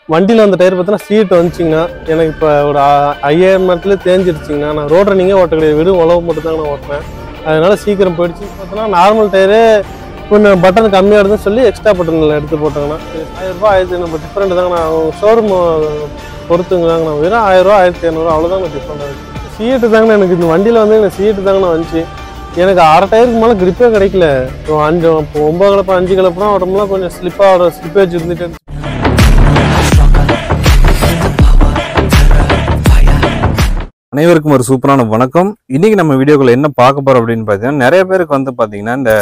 வண்டியில் அந்த டயர் பார்த்தீங்கன்னா சீட் வந்துச்சிங்கன்னா எனக்கு இப்போ ஒரு 5000 நேரத்துல தேஞ்சிருச்சிங்கன்னா நான் ரோட் ரன்னிங்கே ஓட்ட கிடையாது, வெறும் உழவு மட்டும் தாங்க நான் ஓட்டினேன். அதனால சீக்கிரம் போயிடுச்சு. பார்த்தோன்னா நார்மல் டயரு கொஞ்சம் பட்டன் கம்மியாக இருந்துன்னு சொல்லி எக்ஸ்ட்ரா பட்டனில் எடுத்து போட்டாங்கன்னா 1000 ரூபா 1500 டிஃப்ரெண்ட் தாங்க. நான் ஷோரூம் பொறுத்துங்க தாங்க, நான் வெறும் 1000 ரூபா 1500 அவ்வளோதாங்க டிஃப்ரெண்ட் ஆகுது. சீட்டு தாங்க எனக்கு இந்த வண்டியில் வந்து எனக்கு சீட்டு தாங்க நான் வந்துச்சு. எனக்கு அரை டயருக்கு மேலே கிரிப்பே கிடைக்கல. இப்போ 9 கலப்பு 5 கலப்புனா உடம்புலாம் கொஞ்சம் ஸ்லிப்பேஜ் இருந்துட்டு. அனைவருக்கும் ஒரு சூப்பரான வணக்கம். இன்னைக்கு நம்ம வீடியோக்குள்ள என்ன பார்க்க போறோம் அப்படின்னு பார்த்தீங்கன்னா, நிறைய பேருக்கு வந்து பார்த்தீங்கன்னா இந்த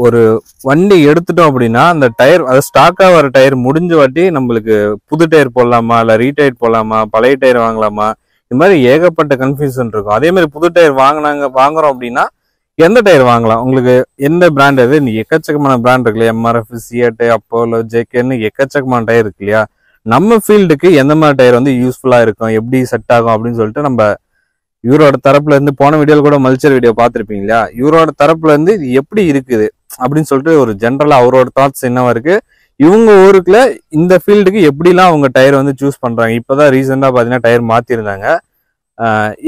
ஒரு வண்டி எடுத்துட்டோம் அப்படின்னா அந்த டயர், அது ஸ்டாக்கா வர டயர் முடிஞ்ச வாட்டி நம்மளுக்கு புது டயர் போடலாமா இல்லை ரீடயர் போடலாமா, பழைய டயர் வாங்கலாமா, இது மாதிரி ஏகப்பட்ட கன்ஃபியூஷன் இருக்கும். அதே மாதிரி புது டயர் வாங்குறோம் அப்படின்னா எந்த டயர் வாங்கலாம், உங்களுக்கு எந்த பிராண்ட், அது எக்கச்சக்கமான பிராண்ட் இருக்கு இல்லையா, எம்ஆர்எஃப், சிஎட், அப்போலோ, ஜேகேன்னு எக்கச்சக்கமான டயர் இருக்கு இல்லையா. நம்ம ஃபீல்டுக்கு எந்த மாதிரி டயர் வந்து யூஸ்ஃபுல்லா இருக்கும், எப்படி செட் ஆகும் அப்படின்னு சொல்லிட்டு நம்ம இவரோட தரப்புல இருந்து போன வீடியோல கூட மல்ச்சர் வீடியோ பார்த்துருப்பீங்க இல்லையா, இவரோட தரப்புல இருந்து இது எப்படி இருக்குது அப்படின்னு சொல்லிட்டு ஒரு ஜென்ரலா அவரோட தாட்ஸ் என்னவா இருக்கு, இவங்க ஊருக்குள்ள இந்த ஃபீல்டுக்கு எப்படிலாம் அவங்க டயர் வந்து சூஸ் பண்றாங்க. இப்பதான் ரீசெண்டா பாத்தீங்கன்னா டயர் மாத்திருந்தாங்க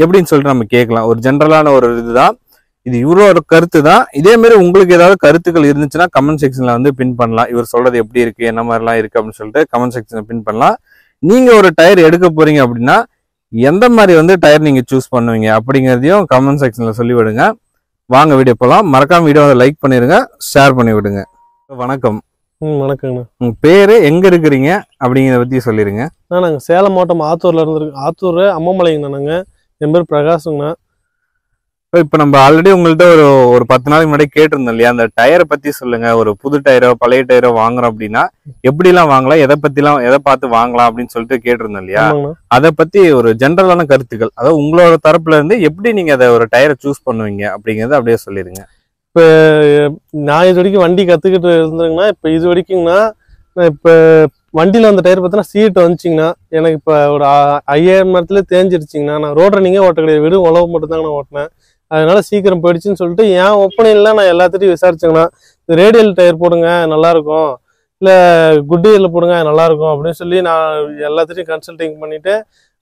எப்படின்னு சொல்லிட்டு நம்ம கேட்கலாம். ஒரு ஜென்ரலான ஒரு இதுதான் இது, இவரோட கருத்து தான். இதே மாதிரி உங்களுக்கு ஏதாவது கருத்துக்கள் இருந்துச்சுன்னா கமெண்ட் செக்ஷன்ல வந்து பின் பண்ணலாம். இவர் சொல்றது எப்படி இருக்கு, என்ன மாதிரிலாம் இருக்கு அப்படின்னு சொல்லிட்டு கமெண்ட் செக்ஷன்ல பின் பண்ணலாம். நீங்க ஒரு டயர் எடுக்க போறீங்க அப்படின்னா எந்த மாதிரி வந்து டயர் நீங்க சூஸ் பண்ணுவீங்க அப்படிங்கிறதையும் கமெண்ட் செக்ஷன்ல சொல்லி விடுங்க. வாங்க வீடியோ போகலாம். மறக்காம வீடியோவை லைக் பண்ணிருங்க, ஷேர் பண்ணி விடுங்க. வணக்கம். வணக்கங்கண்ணா. உங்க பேரு, எங்க இருக்கிறீங்க அப்படிங்கிறத பத்தி சொல்லிருங்க. நாங்கள் சேலம் மாவட்டம் ஆத்தூர்ல இருந்துருக்கு. ஆத்தூர் அம்மமலைங்கண்ணா. நாங்கள் என் பேர் பிரகாஷுங்கண்ணா. இப்போ நம்ம ஆல்ரெடி உங்கள்கிட்ட ஒரு 10 நாளைக்கு முன்னாடி கேட்டிருந்தோம் இல்லையா, அந்த டயரை பத்தி சொல்லுங்க. ஒரு புது டயரோ பழைய டயரோ வாங்குறோம் அப்படின்னா எப்படிலாம் வாங்கலாம், எதை பார்த்து வாங்கலாம் அப்படின்னு சொல்லிட்டு கேட்டிருந்தோம் இல்லையா. அதை பத்தி ஒரு ஜென்ரலான கருத்துக்கள், அதாவது உங்களோட தரப்புல இருந்து எப்படி நீங்க அதை ஒரு டயரை சூஸ் பண்ணுவீங்க அப்படிங்கறத அப்படியே சொல்லிடுங்க. இப்போ நான் இது வரைக்கும் வண்டி கத்துக்கிட்டு இருந்தேங்கன்னா, இப்போ இது வரைக்கும்னா இப்போ வண்டியில் அந்த டயர் பார்த்தீங்கன்னா சீட் வந்துச்சிங்கன்னா எனக்கு இப்போ ஒரு 5000 நேரத்துல தேஞ்சிருச்சிங்கன்னா நான் ரோட் ரன்னிங்கே ஓட்ட கிடையாது, வெறும் உழவு மட்டும் தாங்க நான் ஓட்டினேன். அதனால சீக்கிரம் போயிடுச்சுன்னு சொல்லிட்டு என் ஒப்பனையில் நான் எல்லாத்திட்டையும் விசாரிச்சேங்கண்ணா. இந்த ரேடியல் டயர் போடுங்க நல்லாயிருக்கும், இல்லை குட் இயரில் போடுங்க நல்லாயிருக்கும் அப்படின்னு சொல்லி நான் எல்லாத்திட்டையும் கன்சல்டிங் பண்ணிவிட்டு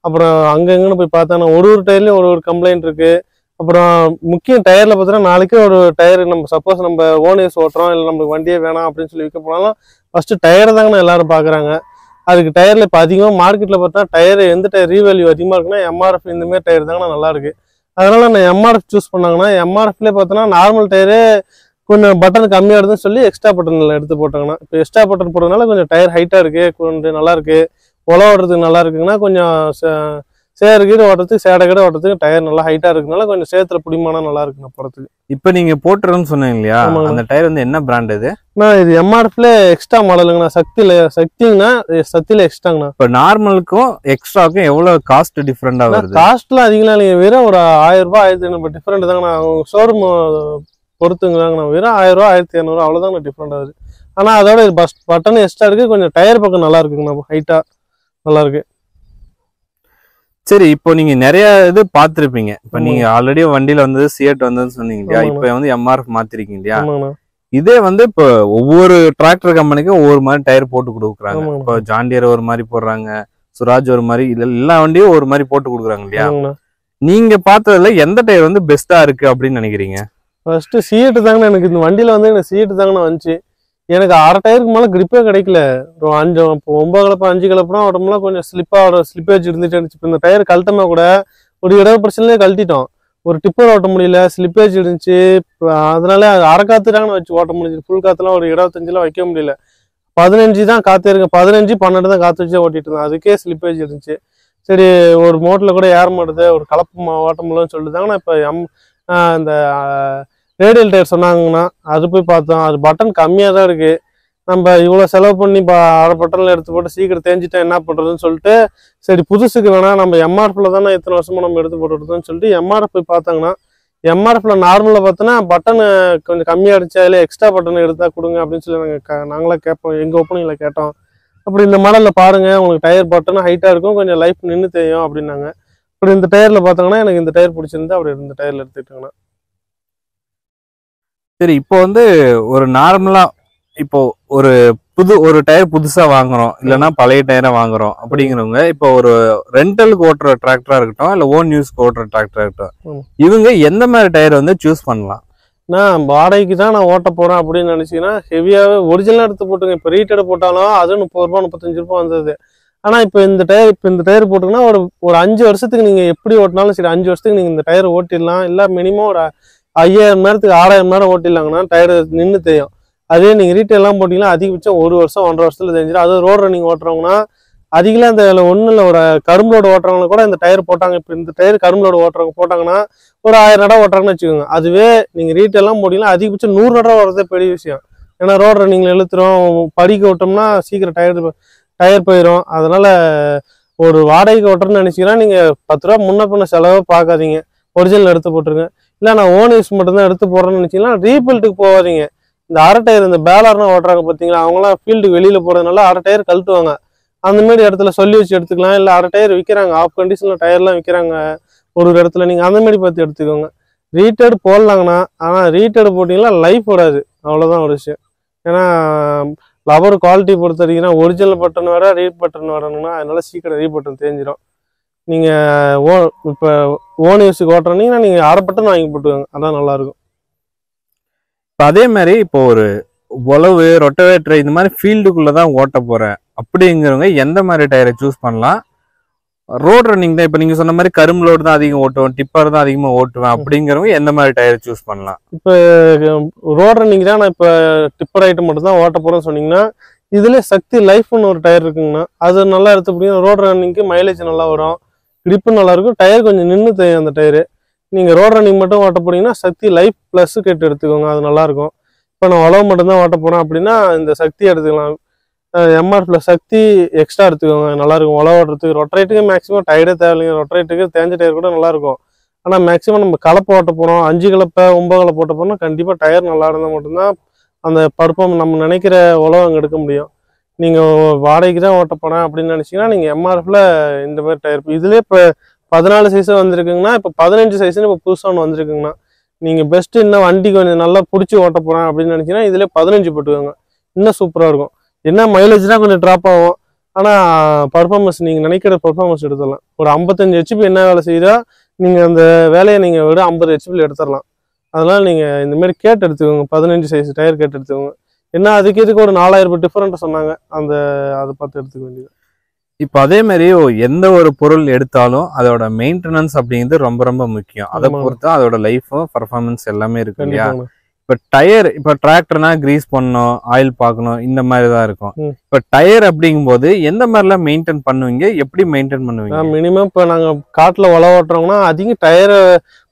அப்புறம் அங்கங்கன்னு போய் பார்த்தேன். ஒரு டயர்லேயும் ஒரு கம்ப்ளைண்ட் இருக்குது. அப்புறம் முக்கியம் டயரில் பார்த்தீங்கன்னா நாளைக்கே ஒரு டயர் நம்ம சப்போஸ் நம்ம ஓன் யூஸ் ஓட்டுறோம், இல்லை நம்மளுக்கு வண்டியே வேணாம் அப்படின்னு சொல்லி விற்க போனாலும் ஃபஸ்ட்டு டயரை தாங்கண்ணா எல்லாரும் பார்க்குறாங்க. அதுக்கு டயரில் இப்போ அதிகமாக மார்க்கெட்டில் பார்த்தா டயர் எந்த டயர் ரீவேல்யூ அதிகமாக இருக்குன்னா எம்ஆர்எஃப் இந்தமாரி டயர் தாங்கண்ணா நல்லாயிருக்கு. அதனால நான் எம்ஆர்எஃப் சூஸ் பண்ணாங்கன்னா எம்ஆர்எஃப்லேயே பார்த்தோன்னா நார்மல் டயரு கொஞ்சம் பட்டன் கம்மியாக இருந்துன்னு சொல்லி எக்ஸ்ட்ரா பட்டனில் எடுத்து போட்டாங்கன்னா, இப்போ எக்ஸ்ட்ரா பட்டன் போடுறதுனால கொஞ்சம் டயர் ஹைட்டாக இருக்குது, கொஞ்சம் நல்லாயிருக்கு, உழவு ஓடுறதுக்கு நல்லா இருக்குங்கன்னா கொஞ்சம் சேருகீடு ஓட்டுறதுக்கு சேடகீடு ஓட்டுறதுக்கு டயர் நல்லா ஹைட்டாக இருக்குனால கொஞ்சம் சேத்துல பிடிமானம் நல்லா இருக்குண்ணா போகிறதுக்கு. இப்போ நீங்க போட்டுறோன்னு சொன்னீங்க இல்லையா, அந்த டயர் வந்து என்ன பிராண்ட் இது? இது எம்ஆர்எஃப்ல எக்ஸ்ட்ரா மாடலுங்கண்ணா. சக்திங்கண்ணா, சக்தியில எக்ஸ்ட்ராங்கண்ணா. இப்போ நார்மலுக்கும் எக்ஸ்ட்ராக்கும் எவ்வளவு காஸ்ட் டிஃபரெண்டா வருது? காஸ்ட்லாம் அதிகம்லாம் இல்லைங்க, வெறும் ஒரு 1000 ரூபாய் 1500 டிஃபரெண்ட் தாங்கண்ணா. ஷோரூம் பொறுத்துங்க தாங்கண்ணா, வெறும் 1000 ரூபா 1500 அவ்வளோதாங்கண்ணா டிஃபரெண்ட் ஆகுது. ஆனால் அதோட பட்டன் எக்ஸ்ட்ரா இருக்கு, கொஞ்சம் டயர் பக்கம் நல்லா இருக்குங்கண்ணா, ஹைட்டா நல்லா இருக்கு. சரி, இப்போ நீங்க நிறைய இது பார்த்துருப்பீங்க. இப்போ நீங்க ஆல்ரெடி வண்டியில வந்தது சிஎட் வந்ததுன்னு சொன்னீங்க இல்லையா, இப்போ வந்து எம்ஆர்எஃப் மாத்திருக்கீங்க இல்லையா. இதே வந்து இப்போ ஒவ்வொரு டிராக்டர் கம்பெனிக்கும் ஒவ்வொரு மாதிரி டயர் போட்டு கொடுக்குறாங்க. இப்போ ஜாண்டியர் ஒரு மாதிரி போடுறாங்க, சுராஜ் ஒரு மாதிரி, எல்லா வண்டியும் ஒரு மாதிரி போட்டு கொடுக்குறாங்க இல்லையா. நீங்க பார்த்ததுல எந்த டயர் வந்து பெஸ்டா இருக்கு அப்படின்னு நினைக்கிறீங்க? ஃபர்ஸ்ட் சிஎட் தாங்கண்ணா. எனக்கு இந்த வண்டியில வந்து எனக்கு சிஎட் தாங்கண்ணா வந்துச்சு. எனக்கு அரை டயருக்கு மேலே கிரிப்பே கிடைக்கல. ஒரு 9 கலப்பு 5 கலப்புனா உடம்புலாம் கொஞ்சம் ஸ்லிப்பேஜ் இருந்துட்டு இருந்துச்சு. இப்போ இந்த டயர் கழட்டமே கூட ஒரு இட பிரச்சனையே கழட்டிட்டோம். ஒரு டிப்பர் ஓட்ட முடியல, ஸ்லிப்பேஜ் இருந்துச்சு. அதனால அரை காத்து தாங்கண்ணா வச்சு ஓட்ட முடிஞ்சு, ஃபுல் காத்துலாம் ஒரு 25 வைக்க முடியல. 15 தான் காத்து இருக்கு, 15 12 தான் காத்து வச்சு ஓட்டிட்டு இருந்தேன். அதுக்கே ஸ்லிப்பேஜ் இருந்துச்சு. சரி, ஒரு மோட்டர்ல கூட ஏற மாட்டுது, ஒரு கலப்பு ஓட்ட முடியலன்னு சொல்லிட்டு தாங்கண்ணா இப்போ இந்த ரேடியல் டயர் சொன்னாங்கன்னா அது போய் பார்த்தோம். அது பட்டன் கம்மியாக தான் இருக்குது. நம்ம இவ்வளோ செலவு பண்ணி இப்போ அரை பட்டனில் எடுத்து போட்டு சீக்கிரம் தேஞ்சிட்டா என்ன பண்ணுறதுன்னு சொல்லிட்டு சரி புதுசுக்கு வேணாம், நம்ம எம்ஆர்எஃப்ல தானே இத்தனை வருஷமாக நம்ம எடுத்து போட்டுருந்தோம்னு சொல்லிட்டு எம்ஆர்எஃப் போய் பார்த்தாங்கன்னா எம்ஆர்எஃப்ல நார்மலில் பார்த்தோன்னா பட்டன் கொஞ்சம் கம்மியாக இருந்துச்சு, அதில் எக்ஸ்ட்ரா பட்டன் எடுத்தால் கொடுங்க அப்படின்னு சொல்லி நாங்களாம் கேட்போம், எங்கள் ஓப்பனிங்கில் கேட்டோம். அப்படி இந்த மாடலில் பாருங்கள், உங்களுக்கு டயர் பட்டன் ஹைட்டாக இருக்கும், கொஞ்சம் லைஃப் நின்று தெரியும் அப்படின்னாங்க. அப்படி இந்த டயரில் பார்த்தாங்கன்னா எனக்கு இந்த டயர் பிடிச்சிருந்து அப்படி இந்த டயரில் எடுத்துக்கிட்டாங்கண்ணா. சரி, இப்போ வந்து ஒரு நார்மலா இப்போ ஒரு ஒரு டயர் புதுசா வாங்குறோம் இல்லைன்னா பழைய டயரை வாங்குறோம் அப்படிங்கிறவங்க இப்போ ஒரு ரெண்டலுக்கு ஓட்டுற டிராக்டரா இருக்கட்டும் இல்ல ஓன் யூஸ்க்கு ஓட்டுற டிராக்டரா இருக்கட்டும், இவங்க எந்த மாதிரி டயர் வந்து சூஸ் பண்ணலாம்? நான் வாடகைக்கு தான் நான் ஓட்ட போறேன் அப்படின்னு நினைச்சீங்கன்னா ஹெவியாவே ஒரிஜினலா எடுத்து போட்டுங்க. இப்போ ரீட்டெடு போட்டாலும் அது 30 ரூபா 35 ரூபா வந்தது. ஆனா இப்போ இந்த டயர் போட்டுங்கன்னா ஒரு 5 வருஷத்துக்கு நீங்க எப்படி ஓட்டினாலும் சரி, 5 வருஷத்துக்கு நீங்க இந்த டயர் ஓட்டிடலாம். இல்ல மினிமம் ஒரு 5000 நேரத்துக்கு 6000 நேரம் ஓட்டிடலாங்கன்னா டயர் நின்று தெரியும். அதே நீங்க ரீட்டெயில் எல்லாம் போட்டீங்கன்னா அதிகபட்சம் 1 வருஷம் 1.5 வருஷத்துல தெரிஞ்சிடும். அது ரோட் ரன்னிங் ஓட்டுறவங்கன்னா அதிகலாம் இந்த ஒன்றும் இல்லை, ஒரு கரும்பு லோடு ஓட்டுறவங்க கூட இந்த டயர் போட்டாங்க. இப்போ இந்த டயர் கரும்பு லோடு ஓட்டுறவங்க போட்டாங்கன்னா ஒரு 1000 நடம் ஓட்டுறாங்கன்னு வச்சுக்கோங்க. அதுவே நீங்க ரீட்டெயில் எல்லாம் போட்டீங்கன்னா அதிகபட்சம் 100 நடம் வர்றதே பெரிய விஷயம். ஏன்னா ரோட் ரன்னிங்ல இழுத்துரும், படிக்க விட்டோம்னா சீக்கிரம் டயர் போயிடும். அதனால ஒரு வாடகைக்கு ஓட்டுறேன்னு நினைச்சீங்கன்னா நீங்க 10 ரூபா முன்ன பின்ன செலவை பார்க்காதீங்க, ஒரிஜினல் எடுத்து போட்டுருங்க. இல்லை நான் ஓன் யூஸ் மட்டும்தான் எடுத்து போடுறேன்னு நினைச்சீங்கன்னா ரீபில்ட்டுக்கு போகாதீங்க. இந்த அரை டயர் இந்த பேலர்னா ஓட்டுறாங்க பார்த்தீங்களா, அவங்களாம் ஃபீல்டுக்கு வெளியில போறதுனால அரை டயர் கழட்டுவாங்க. அந்த மாதிரி இடத்துல சொல்லி வச்சு எடுத்துக்கலாம். இல்லை அரை டயர் விற்கிறாங்க, ஆஃப் கண்டிஷன்ல டயர்லாம் விற்கிறாங்க ஒரு இடத்துல, நீங்க அந்த மாதிரி பார்த்து எடுத்துக்கோங்க. ரீட்டெடு போடலாங்கண்ணா, ஆனால் ரீட்டெடு போட்டிங்கன்னா லைஃப் வராது, அவ்வளோதான் ஒரு விஷயம். ஏன்னா லவர் குவாலிட்டி பொறுத்த வரைக்கும் ஒரிஜினல் பட்டன் வேற ரீட் பட்டன் வரணும்னா அதனால சீக்கிரம் ரீ பட்டன் தேஞ்சிடும். நீங்கள் இப்போ ஓன் யூஸுக்கு ஓட்டுறீங்கன்னா நீங்கள் அரை பட்டன் வாங்கி போட்டுக்கோங்க, அதான் நல்லாயிருக்கும். இப்போ அதே மாதிரி இப்போ ஒரு உழவு ரொட்டவேட்டர் இந்த மாதிரி ஃபீல்டுக்குள்ளதான் ஓட்ட போறேன் அப்படிங்கிறவங்க எந்த மாதிரி டயரை சூஸ் பண்ணலாம்? ரோட் ரன்னிங் தான் இப்போ நீங்க சொன்ன மாதிரி கரும்பு லோடு தான் அதிகம் ஓட்டுவேன், டிப்பர் தான் அதிகமா ஓட்டுவேன் அப்படிங்கிறவங்க எந்த மாதிரி டயர் சூஸ் பண்ணலாம்? இப்போ ரோட் ரன்னிங் தான் நான் இப்போ டிப்பர் ஐட்டம் மட்டும் தான் ஓட்ட போறேன்னு சொன்னீங்கன்னா இதுல சக்தி லைஃப்னு ஒரு டயர் இருக்குங்கண்ணா, அது நல்லா எடுத்து பிடிக்கும். ரோட் ரன்னிங்க்கு மைலேஜ் நல்லா வரும், கிரிப்பு நல்லா இருக்கும், டயர் கொஞ்சம் நின்று தெரியும் அந்த டயரு. நீங்க ரோட் ரன்னிங் மட்டும் ஓட்ட போறீங்கன்னா சக்தி லைஃப் பிளஸ் கேட்டு எடுத்துக்கோங்க, அது நல்லா இருக்கும். இப்போ நான் உழவு மட்டும் தான் ஓட்ட போறேன் அப்படின்னா இந்த சக்தி எடுத்துக்கலாம். எம்ஆர் பிளஸ் சக்தி எக்ஸ்ட்ரா எடுத்துக்கோங்க, நல்லா இருக்கும் உழவு ஓட்டுறதுக்கு. ரொட்டரேட்டுக்கு மேக்ஸிமம் டயர்டே தேவையில்லைங்க, ரொட்டரேட்டுக்கு தேஞ்ச டயர் கூட நல்லா இருக்கும். ஆனால் மேக்ஸிமம் நம்ம கலப்பை ஓட்ட போறோம், 5 கலப்பை 9 கலப்பை ஓட்ட போறோம்னா கண்டிப்பா டயர் நல்லா இருந்தால் மட்டும்தான் அந்த பருப்பம் நம்ம நினைக்கிற உழவு அங்கே எடுக்க முடியும். நீங்க வாடகைக்கு தான் ஓட்ட போறேன் அப்படின்னு நினைச்சீங்கன்னா நீங்க எம்ஆர்எஃப்ல இந்த மாதிரி டயர், இதுலேயே இப்போ 14 சைஸ் வந்திருக்குங்கன்னா இப்போ 15 சைஸ்ன்னு இப்போ புதுசாக ஒன்று வந்திருக்குங்கண்ணா. நீங்க பெஸ்ட் இன்னும் வண்டி கொஞ்சம் நல்லா பிடிச்சி ஓட்ட போறேன் அப்படின்னு நினைச்சீங்கன்னா இதுல 15 போட்டுக்கோங்க, இன்னும் சூப்பரா இருக்கும். என்ன மைலேஜ்னா கொஞ்சம் ட்ராப் ஆகும், ஆனா பர்ஃபார்மன்ஸ் நீங்க நினைக்கிற பர்ஃபார்மன்ஸ் எடுத்துடலாம். ஒரு 55 ஹெச்பி என்ன வேலை செய்யுதோ நீங்க அந்த வேலையை நீங்க விட 50 ஹெச்பியில் எடுத்துடலாம். அதனால நீங்க இந்த மாதிரி கேட்டு எடுத்துக்கோங்க, 15 சைஸ் டயர் கேட்டு எடுத்துக்கோங்க. என்ன அதுக்கு இதுக்கு ஒரு 4000 ரூபாய் டிஃபரெண்ட் சொன்னாங்க, அதை பார்த்து எடுத்துக்க வேண்டியது. இப்போ அதே மாதிரி எந்த ஒரு பொருள் எடுத்தாலும் அதோட மெயின்டெனன்ஸ் அப்படிங்கிறது ரொம்ப ரொம்ப முக்கியம். அதை பொறுத்து அதோட லைஃபும் பர்ஃபார்மன்ஸ் எல்லாமே இருக்கு இல்லையா? இப்போ டயர், இப்போ டிராக்டர்னா கிரீஸ் பண்ணணும், ஆயில் பார்க்கணும், இந்த மாதிரி தான் இருக்கும். இப்போ டயர் அப்படிங்கும்போது எந்த மாதிரிலாம் மெயின்டைன் பண்ணுவீங்க, எப்படி மெயின்டைன் பண்ணுவீங்க? மினிமம் இப்போ நாங்கள் காட்டில் உழவு ஓட்டுறோம்னா அதிகம் டயரை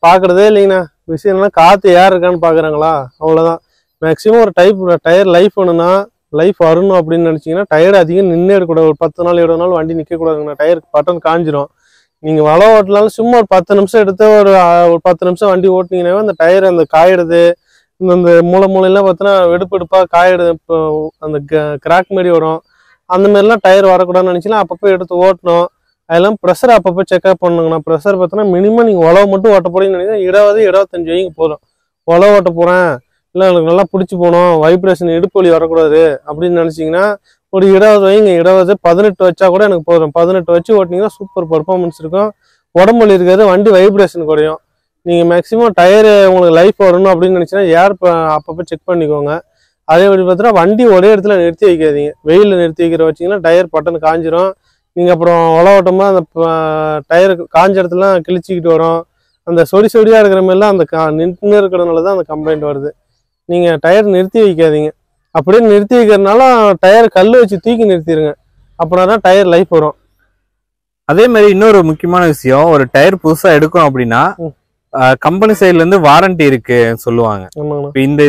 பார்க்கறதே இல்லைங்கண்ணா. விஷயம் என்னன்னா காற்று ஏர் இருக்கான்னு பார்க்குறாங்களா, அவ்வளோதான். மேக்ஸிமம் ஒரு டயர் லைஃப் வேணும்னா லைஃப் வரணும் அப்படின்னு நினைச்சீங்கன்னா டயர் அதிகம் நின்று எடுக்கூடாது. ஒரு 10 நாள் 20 நாள் வண்டி நிற்கக்கூடாதுங்கண்ணா, டயர் பட்டன் காஞ்சிரும். நீங்கள் உழவு ஓட்டலாலும் சும்மா ஒரு 10 நிமிஷம் எடுத்து ஒரு 10 நிமிஷம் வண்டி ஓட்டினீங்கன்னாவே அந்த டயர் அந்த காயிடுது, இந்த மூளையெல்லாம் பார்த்தோன்னா வெடுப்பெடுப்பாக காயிடுது, இப்போ அந்த கிராக் மாரி வரும். அந்த மாதிரிலாம் டயர் வரக்கூடாதுன்னு நினச்சிங்கன்னா அப்பப்போ எடுத்து ஓட்டணும். அதெல்லாம் ப்ரெஷர் அப்பப்போ செக்அப் பண்ணுங்கண்ணா. ப்ரெஷர் பார்த்தோன்னா மினிமம் நீங்கள் உழவு மட்டும் ஓட்ட போறீங்கன்னு நினைச்சா 20-25 வைங்க போதும். உழவு ஓட்ட போகிறேன் இல்லை எனக்கு நல்லா பிடிச்சி போகணும், வைப்ரேஷன் இடுப்பு வலி வரக்கூடாது அப்படின்னு நினச்சிங்கன்னா ஒரு 20 வைங்க. 20 18 வச்சா கூட எனக்கு போதும். 18 வச்சு ஓட்டினீங்கன்னா சூப்பர் பர்ஃபார்மன்ஸ் இருக்கும், உடம்பு வலி இருக்காது, வண்டி வைப்ரேஷன் குறையும். நீங்கள் மேக்ஸிமம் டயரு உங்களுக்கு லைஃப் வரணும் அப்படின்னு நினச்சின்னா ஏர் அப்பப்போ செக் பண்ணிக்கோங்க. அதே மாதிரி பார்த்தீங்கன்னா வண்டி ஒரே இடத்துல நிறுத்தி வைக்காதீங்க. வெயிலில் நிறுத்தி வைக்கிற வச்சிங்கன்னா டயர் பட்டன் காஞ்சிரும். நீங்கள் அப்புறம் உழவட்டமா அந்த டயர் காஞ்ச இடத்துலாம் கிழிச்சிக்கிட்டு வரும். அந்த சொடியாக இருக்கிற மாதிரிலாம் அந்த நின்று இருக்கிறதுனால தான் அந்த கம்ப்ளைண்ட் வருது. நீங்கள் டயர் நிறுத்தி வைக்காதீங்க. அப்படியே நிறுத்தி வைக்கிறதுனால டயர் கல் வச்சு தூக்கி நிறுத்திடுங்க, அப்படின்னா தான் டயர் லைஃப் வரும். அதே மாதிரி இன்னொரு முக்கியமான விஷயம், ஒரு டயர் புதுசாக எடுக்கும் அப்படின்னா கம்பெனி சைட்ல இருந்து வாரண்டி இருக்கு சொல்லுவாங்க. இப்போ இந்த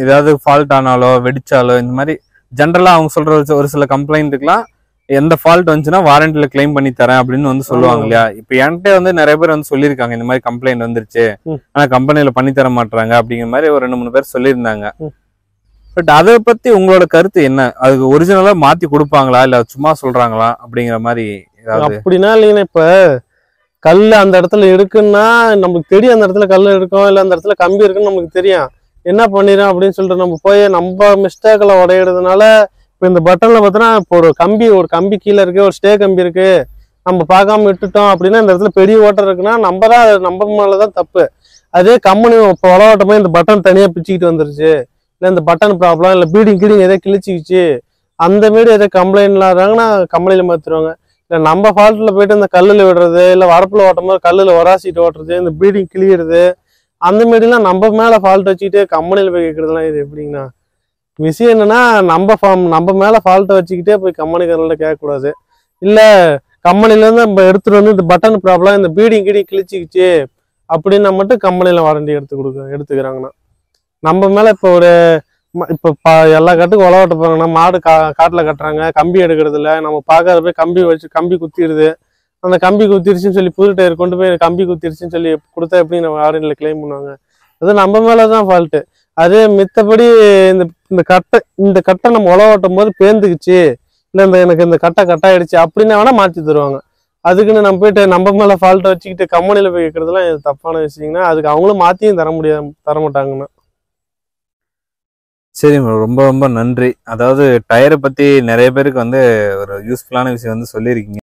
ஏதாவது ஃபால்ட் ஆனாலோ வெடிச்சாலோ இந்த மாதிரி ஜென்ரலா அவங்க சொல்ற ஒரு சில கம்ப்ளைண்ட்டுக்கெல்லாம் எந்த ஃபால்ட் வந்துச்சுன்னா வாரண்டியில கிளைம் பண்ணி தரேன் அப்படின்னு வந்து சொல்லுவாங்க இல்லையா? இப்போ என்கிட்ட நிறைய பேர் சொல்லியிருக்காங்க இந்த மாதிரி கம்ப்ளைண்ட் வந்துருச்சு, ஆனா கம்பெனியில பண்ணி தர மாட்டாங்க அப்படிங்கிற மாதிரி ஒரு 2-3 பேர் சொல்லியிருந்தாங்க. பட் அதை பத்தி உங்களோட கருத்து என்ன? அதுக்கு ஒரிஜினலா மாத்தி கொடுப்பாங்களா இல்ல சும்மா சொல்றாங்களா அப்படிங்கிற மாதிரி? அப்படின்னா இல்லைங்கன்னா இப்ப கல் அந்த இடத்துல இருக்குன்னா நமக்கு தெரியும், அந்த இடத்துல கல் இருக்கும் இல்லை அந்த இடத்துல கம்பி இருக்குன்னு நமக்கு தெரியும். என்ன பண்ணிடும் அப்படின்னு சொல்லிட்டு நம்ம போய் நம்ம மிஸ்டேக்கில் உடையிறதுனால இப்போ இந்த பட்டன்ல பார்த்தோன்னா இப்போ ஒரு கம்பி கீழே இருக்கு, ஒரு ஸ்டே கம்பி இருக்கு, நம்ம பார்க்காம விட்டுட்டோம் அப்படின்னா இந்த இடத்துல பெரிய ஓட்டை இருக்குன்னா நம்ம மேலதான் தப்பு. அதே கம்பெனி இப்போ ஓட்டமா இந்த பட்டன் தனியா பிச்சுக்கிட்டு வந்துருச்சு, இல்லை இந்த பட்டன் ப்ராப்ளம், இல்லை பீடிங் எதாவது கிழிச்சிக்கிச்சு, அந்த மாரி எதாவது கம்ப்ளைண்ட்லாம் இருந்தாங்கன்னா கம்பெனியில மாத்திருவாங்க. இல்லை நம்ம ஃபால்ட்ல போயிட்டு இந்த கல்லுல விடுறது, இல்லை வரப்புல ஓட்டும் போது கல்லுல வராசிட்டு ஓட்டுறது, இந்த பீடிங் கிளியிறது, அந்த மாரிலாம் நம்ம மேல ஃபால்ட் வச்சுக்கிட்டு கம்பெனியில போய் கேட்கறதுலாம் இது எப்படிங்கண்ணா? விஷயம் என்னன்னா நம்ம மேல ஃபால்ட்டை வச்சுக்கிட்டே போய் கம்பெனிக்காரங்கள்ட்ட கேட்கக்கூடாது. இல்ல கம்பெனில இருந்து நம்ம எடுத்துட்டு வந்து இந்த பட்டன் ப்ராப்ளம், இந்த பீடிங் கிழிச்சிக்கிச்சு அப்படின்னா மட்டும் கம்பெனில வாரண்டி எடுத்துக்கிறாங்கண்ணா. நம்ம மேல இப்போ எல்லா கட்டுக்கும் உழவட்ட போறாங்கன்னா மாடு காட்டுல கட்டுறாங்க, கம்பி எடுக்கிறது இல்லை, நம்ம பார்க்காத போய் கம்பி குத்திடுது, அந்த கம்பி குத்திருச்சுன்னு சொல்லி புது டயர் கொண்டு போய் கம்பி குத்திருச்சுன்னு சொல்லி கொடுத்தா எப்படி நம்ம வாரண்டியில கிளைம் பண்ணுவாங்க? அது நம்ம மேலதான் ஃபால்ட்டு. அதே மித்தபடி இந்த கட்டை நம்ம உழவட்டும் போது பேந்துக்குச்சு, இல்லை எனக்கு இந்த கட்டை கட்டாயிடுச்சு அப்படின்னா வேணா மாற்றி தருவாங்க. அதுக்குன்னு நம்ம போயிட்டு நம்ம மேல ஃபால்ட்டை வச்சுக்கிட்டு கம்பெனியில போய் கேட்கறதுலாம் இது தப்பான விஷயங்கன்னா, அதுக்கு அவங்களும் மாத்தியும் தர மாட்டாங்கண்ணா. சரி bro, ரொம்ப ரொம்ப நன்றி. அதாவது டயரை பத்தி நிறைய பேருக்கு வந்து ஒரு யூஸ்ஃபுல்லான விஷயம் வந்து சொல்லியிருக்கீங்க.